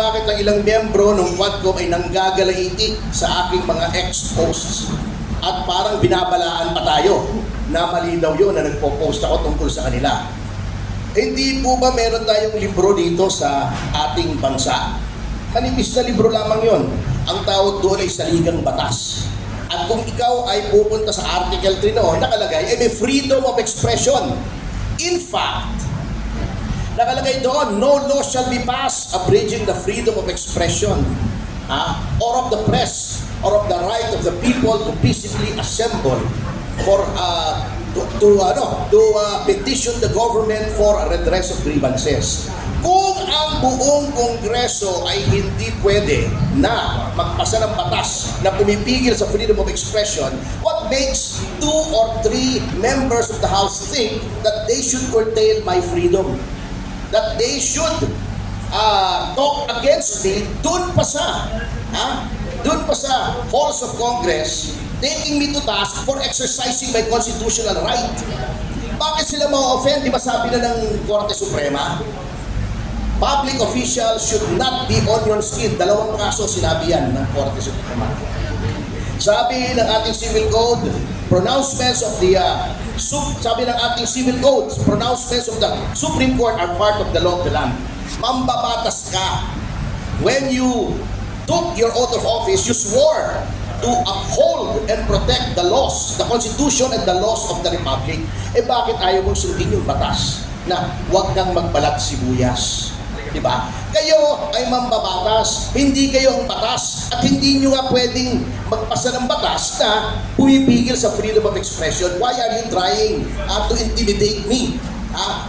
bakit ang ilang miyembro ng Quadcom ay nanggagalaiti sa aking mga ex-posts. At parang binabalaan pa tayo na mali daw yun na nagpo-post ako tungkol sa kanila. Hindi po ba meron tayong libro dito sa ating bansa? Kanipis na libro lamang yon. Ang tawag doon ay saligang batas. At kung ikaw ay pupunta sa Article 3 noon, nakalagay ay may freedom of expression. In fact, nakalagay doon, no law shall be passed abridging the freedom of expression or of the press or of the right of the people to peacefully assemble for to petition the government for a redress of grievances. Kung ang buong Kongreso ay hindi pwede na magpasa ng batas na pumipigil sa freedom of expression, what makes 2 or 3 members of the House think that they should curtail my freedom? That they should talk against me doon pa sa halls of Congress, taking me to task for exercising my constitutional right. Bakit sila ma-offend? Di ba sabi na ng Korte Suprema? Public officials should not be onion skin. 2 kaso sinabi yan ng Korte Suprema. Sabi ng ating civil code, pronouncements of the pronouncements of the Supreme Court are part of the law of the land. Mambabatas ka. When you took your oath of office, you swore to uphold and protect the laws, the Constitution and the laws of the Republic. Eh bakit ayaw mong sundin yung batas na huwag kang magbalat sibuyas? Diba? Kayo ay mambabatas, hindi kayo ang batas at hindi nyo nga pwedeng magpasa ng batas na pumipigil sa freedom of expression. Why are you trying to intimidate me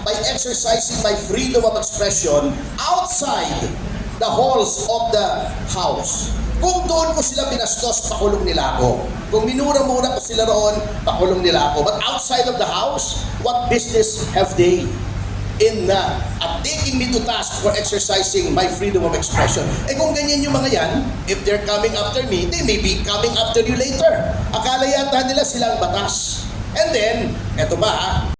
by exercising my freedom of expression outside the halls of the House? Kung doon ko sila binastos, pakulong nila ako. Kung minura-mura ko sila roon, pakulong nila ako. But outside of the House, what business have they in taking me to task for exercising my freedom of expression? Eh kung ganyan yung mga yan, if they're coming after me, they may be coming after you later. Akala yata nila silang batas. And then, eto ba